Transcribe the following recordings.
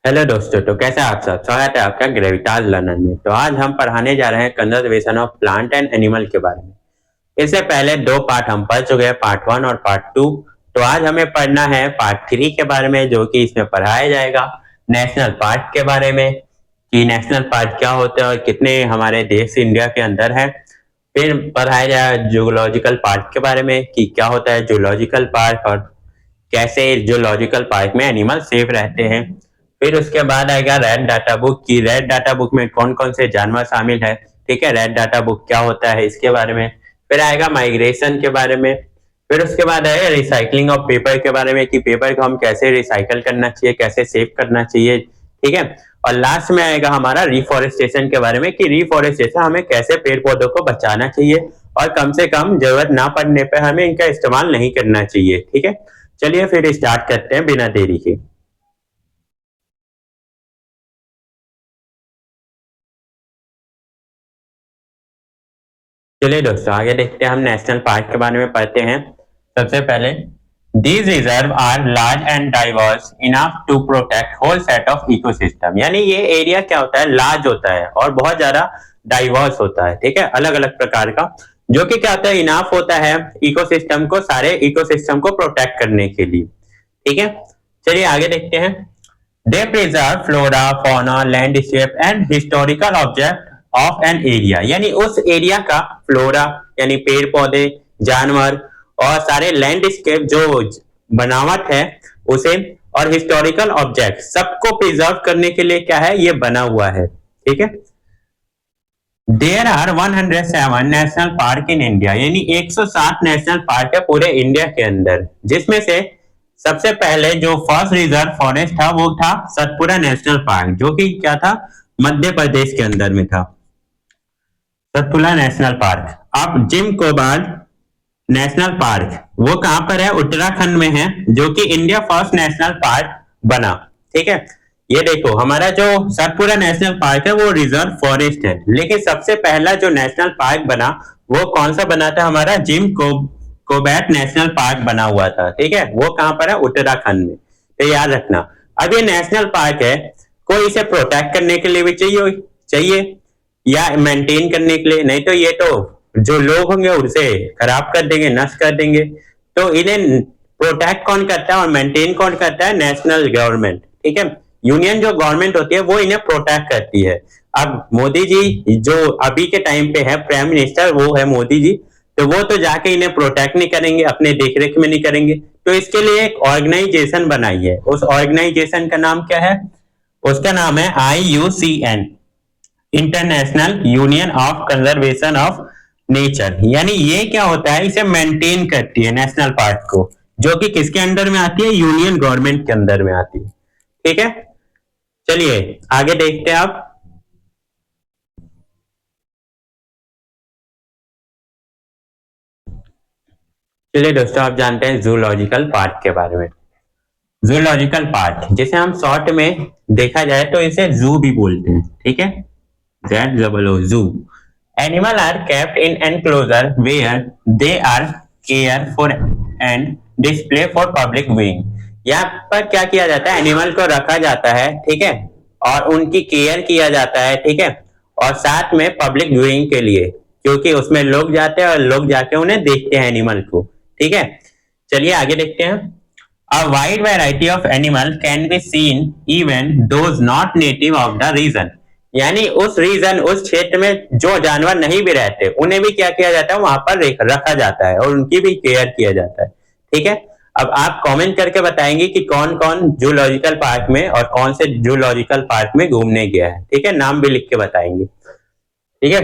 Hello दोस्तों, तो कैसे हैं आप सब। स्वागत है आपका ग्रेविटाज लर्नर में। तो आज हम पढ़ाने जा रहे हैं conservation of plant and animal के बारे में। इससे पहले दो पार्ट हम पढ़ चुके हैं, पार्ट 1 और पार्ट 2। तो आज हमें पढ़ना है पार्ट 3 के बारे में, जो कि इसमें पढ़ाया जाएगा नेशनल पार्क के बारे में कि नेशनल पार्क क्या होते हैं और कितने हमारे देश इंडिया के अंदर है। फिर पढ़ाया जाएगा जूलॉजिकल पार्क के बारे में कि क्या होता है जूलॉजिकल पार्क और कैसे जूलॉजिकल पार्क में एनिमल सेफ रहते हैं। फिर उसके बाद आएगा रेड डाटा बुक की रेड डाटा बुक में कौन कौन से जानवर शामिल है। ठीक है, रेड डाटा बुक क्या होता है इसके बारे में। फिर आएगा माइग्रेशन के बारे में। फिर उसके बाद आएगा रिसाइकलिंग ऑफ पेपर के बारे में कि पेपर को हम कैसे रिसाइकल करना चाहिए, कैसे सेव करना चाहिए। ठीक है, और लास्ट में आएगा हमारा रिफॉरेस्टेशन के बारे में कि रिफॉरेस्टेशन हमें कैसे पेड़ पौधों को बचाना चाहिए और कम से कम जरूरत ना पड़ने पर हमें इनका इस्तेमाल नहीं करना चाहिए। ठीक है, चलिए फिर स्टार्ट करते हैं बिना देरी के। चलिए दोस्तों, आगे देखते हैं। हम नेशनल पार्क के बारे में पढ़ते हैं। सबसे पहले, these reserve are large and diverse enough to protect whole set of ecosystem. यानी ये एरिया क्या होता है, लार्ज होता है और बहुत ज्यादा डाइवर्स होता है। ठीक है, अलग अलग प्रकार का, जो कि क्या होता है, इनफ होता है इकोसिस्टम को, सारे इकोसिस्टम को प्रोटेक्ट करने के लिए। ठीक है, चलिए आगे देखते हैं। They preserve flora fauna landscape and historical object of an area. यानी उस एरिया का फ्लोरा यानी पेड़ पौधे, जानवर और सारे लैंडस्केप जो बनावट है उसे, और हिस्टोरिकल ऑब्जेक्ट सबको प्रिजर्व करने के लिए क्या है, ये बना हुआ है। ठीक है, there are 107 national park in India. यानी 107 नेशनल पार्क है पूरे इंडिया के अंदर, जिसमें से सबसे पहले जो फर्स्ट रिजर्व फॉरेस्ट था वो था सतपुरा नेशनल पार्क, जो कि क्या था, मध्य प्रदेश के अंदर में था सतपुरा नेशनल पार्क। अब जिम कोबाल नेशनल पार्क वो कहां पर है, उत्तराखंड में है, जो कि इंडिया फर्स्ट नेशनल पार्क बना। ठीक है, ये देखो हमारा जो सतपुरा नेशनल पार्क है वो रिजर्व फॉरेस्ट है, लेकिन सबसे पहला जो नेशनल पार्क बना वो कौन सा बना था, हमारा कोबैट नेशनल पार्क बना हुआ था। ठीक है, वो कहां पर है, उत्तराखंड में। तो याद रखना, अब ये नेशनल पार्क है, कोई इसे प्रोटेक्ट करने के लिए भी चाहिए या मेंटेन करने के लिए, नहीं तो ये तो जो लोग होंगे उसे खराब कर देंगे, नष्ट कर देंगे। तो इन्हें प्रोटेक्ट कौन करता है और मेंटेन कौन करता है, नेशनल गवर्नमेंट। ठीक है, यूनियन जो गवर्नमेंट होती है वो इन्हें प्रोटेक्ट करती है। अब मोदी जी जो अभी के टाइम पे है प्राइम मिनिस्टर, वो है मोदी जी, तो वो तो जाके इन्हें प्रोटेक्ट नहीं करेंगे, अपने देखरेख में नहीं करेंगे। तो इसके लिए एक ऑर्गेनाइजेशन बनाई है। उस ऑर्गेनाइजेशन का नाम क्या है, उसका नाम है IUCN, international union of conservation of nature. यानी ये क्या होता है, इसे मेंटेन करती है नेशनल पार्क को, जो कि किसके अंडर में आती है, यूनियन गवर्नमेंट के अंदर में आती है। ठीक है, चलिए आगे देखते हैं आप। चलिए दोस्तों, आप जानते हैं जूलॉजिकल पार्क के बारे में। जूलॉजिकल पार्क जिसे हम शॉर्ट में देखा जाए तो इसे जू भी बोलते हैं। ठीक है, ZOO zoo. Animal are kept in enclosure where they are care for and display for public viewing. यहाँ पर क्या किया जाता है, एनिमल को रखा जाता है, ठीक है, और उनकी केयर किया जाता है। ठीक है, और साथ में पब्लिक व्यूइंग के लिए, क्योंकि उसमें लोग जाते हैं और लोग जाके उन्हें देखते हैं एनिमल को। ठीक है, चलिए आगे देखते हैं। A wide variety of animal can be seen even those not native of the region। यानी उस रीजन, उस क्षेत्र में जो जानवर नहीं भी रहते उन्हें भी क्या किया जाता है, वहां पर रखा जाता है और उनकी भी केयर किया जाता है। ठीक है, अब आप कमेंट करके बताएंगे कि कौन कौन जूलॉजिकल पार्क में और कौन से जूलॉजिकल पार्क में घूमने गया है। ठीक है, नाम भी लिख के बताएंगे। ठीक है,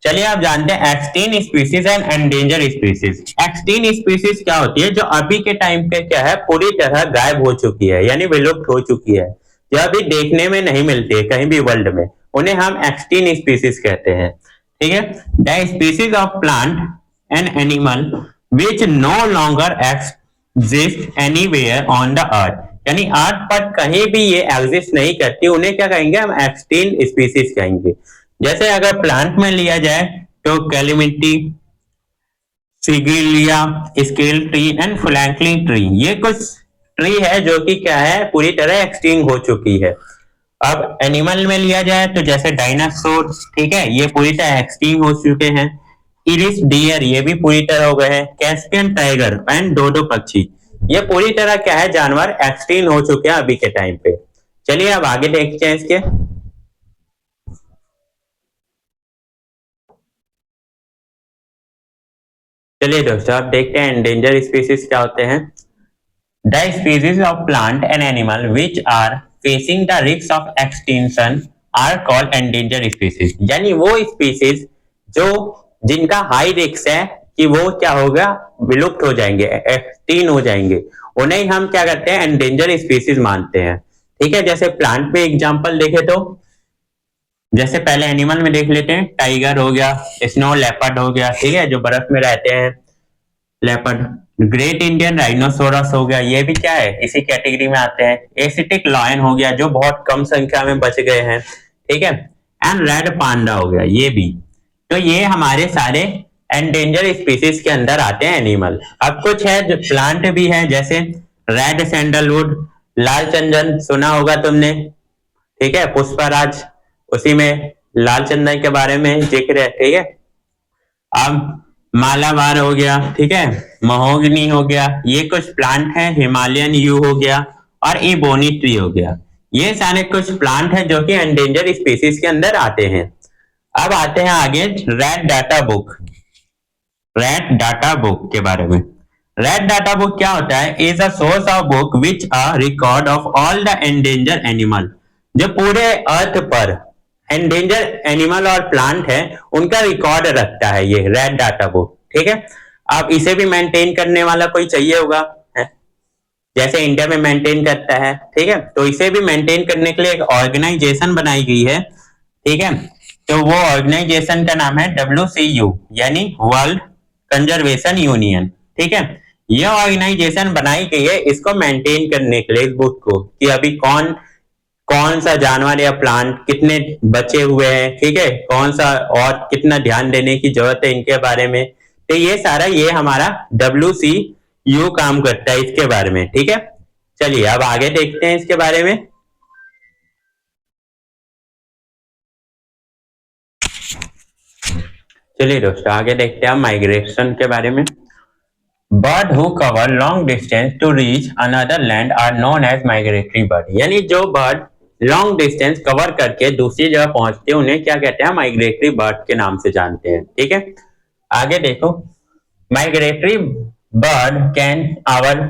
चलिए आप जानते हैं extinct species and endanger species. Extinct species क्या होती है, जो अभी के टाइम पे क्या है, पूरी तरह गायब हो चुकी है, यानी विलुप्त हो चुकी है, जो अभी देखने में नहीं मिलती है कहीं भी वर्ल्ड में, उन्हें हम एक्सटिंक्ट स्पीसीज कहते हैं। ठीक है, the species of plant and animal which no longer exist anywhere on the earth. यानी अर्थ पर कहीं भी ये एग्जिस्ट नहीं करती, उन्हें क्या कहेंगे, हम एक्सटिंक्ट स्पीसीज कहेंगे। जैसे अगर प्लांट में लिया जाए तो कैलिमिटी, सिगिलिया, स्केल ट्री एंड फ्लैंकलिंग ट्री, ये कुछ ट्री है जो कि क्या है, पूरी तरह एक्सटिंक्ट हो चुकी है। अब एनिमल में लिया जाए तो जैसे डायनासोर, ठीक है, ये पूरी तरह एक्सटिंक्ट हो चुके हैं। इरिस डियर ये भी पूरी तरह हो गए हैं। कैस्पियन टाइगर एंड डोडो पक्षी ये पूरी तरह क्या है, जानवर एक्सटिंक्ट हो चुके हैं अभी के टाइम पे। चलिए अब आगे देखते हैं इसके। चलिए दोस्तों अब देखते हैं एंडेंजर स्पीसीज क्या होते हैं। The species of plant and animal which are facing the risk of extinction are called endangered species। यानी वो स्पीसीज जो जिनका हाई रिस्क है कि वो क्या होगा, विलुप्त हो जाएंगे, एक्सटिंक्ट हो जाएंगे, उन्हें हम क्या करते हैं, एंडेंजर स्पीसीज मानते हैं। ठीक है, जैसे प्लांट में एग्जांपल देखे तो जैसे पहले एनिमल में देख लेते हैं, टाइगर हो गया, स्नो लेपर्ड हो गया, ठीक है, जो बर्फ में रहते हैं, लेपर्ड। ग्रेट इंडियन राइनोसोरस हो गया, ये भी क्या है, इसी कैटेगरी में आते हैं। एसिटिक लायन हो गया, जो बहुत कम संख्या में बच गए हैं, ठीक है। एंड रेड पांडा हो गया, ये भी। तो ये हमारे सारे एंडेंजर स्पीसीज के अंदर आते हैं एनिमल। अब कुछ है जो प्लांट भी है, जैसे रेड सैंडलवुड, लाल चंदन सुना होगा तुमने, ठीक है, पुष्पराज, उसी में लाल चंदन के बारे में जिक्र है, ठीक है। अब मालाबार हो गया, ठीक है, महोगनी हो गया, ये कुछ प्लांट है। हिमालयन यू हो गया और इबोनी ट्री हो गया, ये सारे कुछ प्लांट है जो कि एंडेंजर स्पीसीज के अंदर आते हैं। अब आते हैं आगे red data book. Red data book के बारे में, रेड डाटा बुक क्या होता है, is a source of book which a record of all the endanger animal. जो पूरे अर्थ पर एंडेंजर एनिमल और प्लांट है उनका रिकॉर्ड रखता है ये रेड डाटा बुक, ठीक है। अब इसे भी मेंटेन करने वाला कोई चाहिए होगा, है? जैसे इंडिया में मेंटेन करता है, ठीक है, तो इसे भी मेंटेन करने के लिए एक ऑर्गेनाइजेशन बनाई गई है, ठीक है। तो वो ऑर्गेनाइजेशन का नाम है WCU, यानी वर्ल्ड कंजर्वेशन यूनियन, ठीक है। ये ऑर्गेनाइजेशन बनाई गई है इसको मेंटेन करने के लिए, इस बुक को, कि अभी कौन कौन सा जानवर या प्लांट कितने बचे हुए हैं, ठीक है, कौन सा और कितना ध्यान देने की जरूरत है इनके बारे में। तो ये सारा ये हमारा WCU काम करता है इसके बारे में, ठीक है। चलिए अब आगे देखते हैं इसके बारे में। चलिए दोस्तों आगे देखते हैं माइग्रेशन के बारे में। Bird who cover long distance to reach another land are known as migratory bird. यानी जो बर्ड लॉन्ग डिस्टेंस कवर करके दूसरी जगह पहुंचते हैं उन्हें क्या कहते हैं, माइग्रेटरी बर्ड के नाम से जानते हैं, ठीक है। आगे देखो, migratory bird can our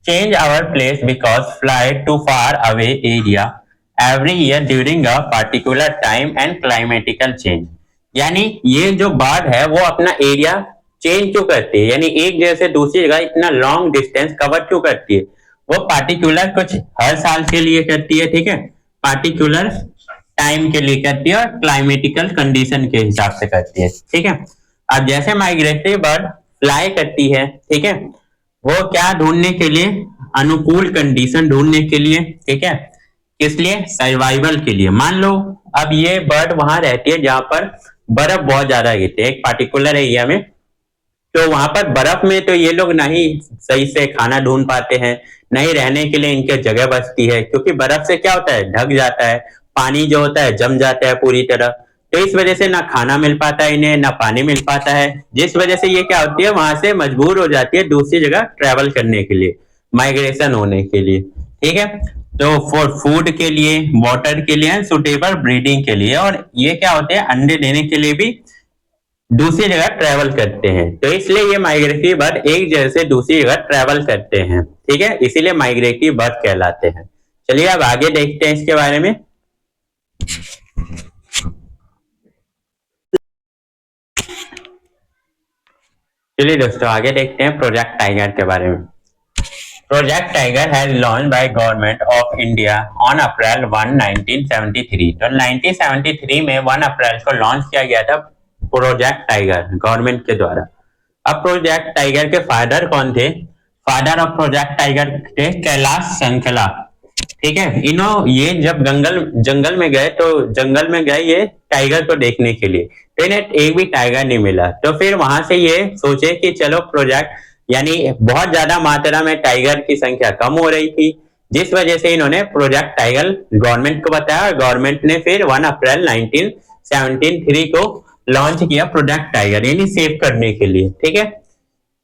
change our place because fly to far away area every year during a particular time and climatical change। यानी ये जो बर्ड है वो अपना एरिया चेंज क्यों करती है, यानी एक जगह से दूसरी जगह इतना लॉन्ग डिस्टेंस कवर क्यों करती है, वो पार्टिकुलर कुछ हर साल के लिए करती है, ठीक है, पार्टिकुलर टाइम के लिए करती है और क्लाइमेटिकल कंडीशन के हिसाब से करती है, ठीक है। अब जैसे माइग्रेटरी बर्ड फ्लाई करती है, ठीक है, वो क्या ढूंढने के लिए, अनुकूल कंडीशन ढूंढने के लिए, ठीक है, किस लिए, सर्वाइवल के लिए। मान लो अब ये बर्ड वहां रहती है जहां पर बर्फ बहुत ज्यादा गिरती है एक पार्टिकुलर एरिया में, तो वहां पर बर्फ में तो ये लोग नहीं सही से खाना ढूंढ पाते हैं, नहीं रहने के लिए इनके जगह बचती है, क्योंकि बर्फ से क्या होता है, ढक जाता है, पानी जो होता है जम जाता है पूरी तरह, तो इस वजह से ना खाना मिल पाता है इन्हें, ना पानी मिल पाता है, जिस वजह से ये क्या होती है, वहां से मजबूर हो जाती है दूसरी जगह ट्रेवल करने के लिए, माइग्रेशन होने के लिए, ठीक है। तो फॉर फूड के लिए, वाटर के लिए, सुटेबल ब्रीडिंग के लिए, और ये क्या होते हैं, अंडे देने के लिए भी दूसरी जगह ट्रेवल करते हैं। तो इसलिए ये माइग्रेटरी बर्ड एक जगह से दूसरी जगह ट्रेवल करते हैं, ठीक है, इसीलिए माइग्रेटरी बर्ड कहलाते हैं। चलिए अब आगे देखते हैं इसके बारे में। चलिए दोस्तों आगे देखते हैं प्रोजेक्ट टाइगर के बारे में। Project tiger has launch by government of India on April 1, 1973। तो 1973 में 1 अप्रैल को लॉन्च किया गया था प्रोजेक्ट टाइगर गवर्नमेंट के द्वारा। अब प्रोजेक्ट टाइगर के फादर कौन थे, फादर ऑफ प्रोजेक्ट टाइगर थे कैलाश संखला, ठीक है। इन्हों ये जब जंगल में गए तो जंगल में गए ये टाइगर को देखने के लिए, तो इन्हें एक भी टाइगर नहीं मिला, तो फिर वहां से ये सोचे कि चलो प्रोजेक्ट, यानी बहुत ज्यादा मात्रा में टाइगर की संख्या कम हो रही थी, जिस वजह से इन्होंने प्रोजेक्ट टाइगर गवर्नमेंट को बताया और गवर्नमेंट ने फिर 1 अप्रैल 1973 को लॉन्च किया प्रोजेक्ट टाइगर, यानी सेव करने के लिए। ठीक है,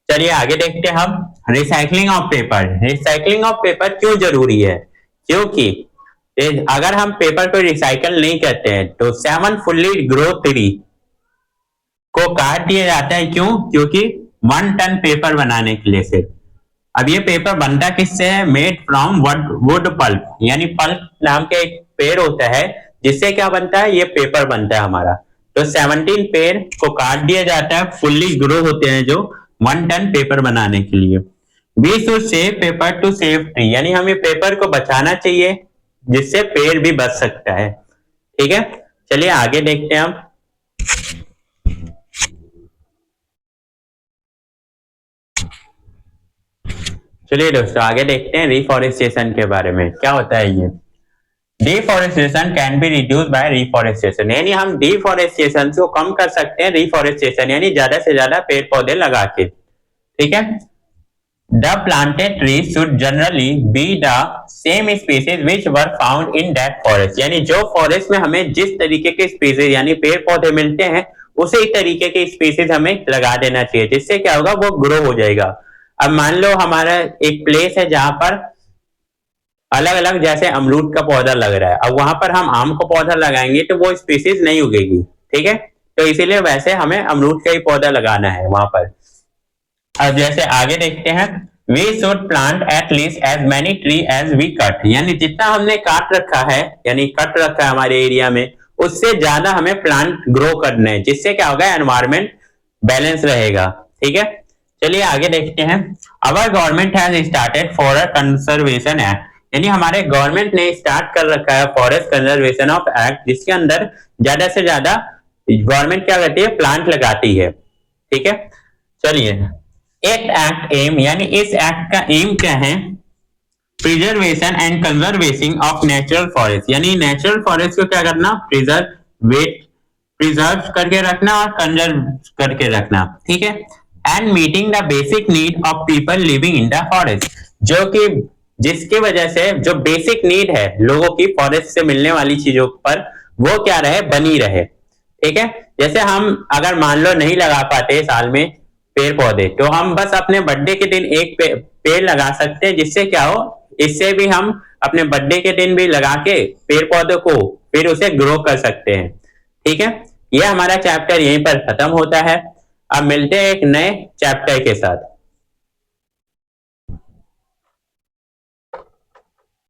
चलिए आगे देखते हैं हम recycling of paper. Recycling of paper क्यों जरूरी है? क्योंकि अगर हम पेपर को रिसाइकल नहीं करते हैं तो 7 फुल्ली ग्रो ट्री को काट दिया जाता है। क्यों? क्योंकि 1 टन पेपर बनाने के लिए सिर्फ। अब ये पेपर बनता किससे है? मेड फ्रॉम वुड पल्प, यानी पल्प नाम का एक पेड़ होता है जिससे क्या बनता है? ये पेपर बनता है हमारा। तो 17 पेड़ को काट दिया जाता है, फुल्ली ग्रो होते हैं जो 1 टन पेपर बनाने के लिए। We should save paper to save tree, यानी हमें पेपर को बचाना चाहिए जिससे पेड़ भी बच सकता है। ठीक है, चलिए आगे देखते हैं हम। चलिए दोस्तों आगे देखते हैं रिफॉरेस्टेशन के बारे में, क्या होता है ये। Deforestation can be reduce by reforestation, यानी हम डिफॉरेस्टेशन को कम कर सकते हैं रिफॉरेस्टेशन यानी ज्यादा से ज्यादा पेड़ पौधे लगा के। ठीक है, the planted tree should generally be the same species which were found in that forest, यानी जो फॉरेस्ट में हमें जिस तरीके के स्पीसीज यानी पेड़ पौधे मिलते हैं उसी तरीके के स्पीसीज हमें लगा देना चाहिए, जिससे क्या होगा? वो ग्रो हो जाएगा। अब मान लो हमारा एक प्लेस है जहां पर अलग अलग जैसे अमरूद का पौधा लग रहा है, अब वहां पर हम आम का पौधा लगाएंगे तो वो स्पीसीज नहीं उगेगी। ठीक है, तो इसीलिए वैसे हमें अमरूद का ही पौधा लगाना है वहां पर। अब जैसे आगे देखते हैं, we should plant at least as many tree as we cut, यानी जितना हमने काट रखा है यानी कट रखा है हमारे एरिया में उससे ज्यादा हमें प्लांट ग्रो करने हैं, जिससे क्या होगा? एनवायरमेंट बैलेंस रहेगा। ठीक है, चलिए आगे देखते हैं। अवर government has started forest conservation act, यानी हमारे गवर्नमेंट ने स्टार्ट कर रखा है फॉरेस्ट कंजर्वेशन ऑफ एक्ट, जिसके अंदर ज्यादा से ज्यादा गवर्नमेंट क्या करती है? प्लांट लगाती है। ठीक है, चलिए एक्ट एम, यानी इस एक्ट का एम क्या है? Preservation and conservation of natural forest, यानी नेचुरल फॉरेस्ट को क्या करना? प्रिजर्व करके रखना और कंजर्व करके रखना। ठीक है, and meeting the basic need of people living in the forest, जो कि जिसकी वजह से जो बेसिक नीड है लोगों की फॉरेस्ट से मिलने वाली चीजों पर वो क्या रहे? बनी रहे। ठीक है, जैसे हम अगर मान लो नहीं लगा पाते साल में पेड़ पौधे तो हम बस अपने बर्थडे के दिन एक पेड़ लगा सकते हैं, जिससे क्या हो? इससे भी हम अपने बर्थडे के दिन भी लगा के पेड़ पौधे को फिर उसे ग्रो कर सकते हैं। ठीक है, यह हमारा चैप्टर यहीं पर खत्म होता है। अब मिलते हैं एक नए चैप्टर के साथ।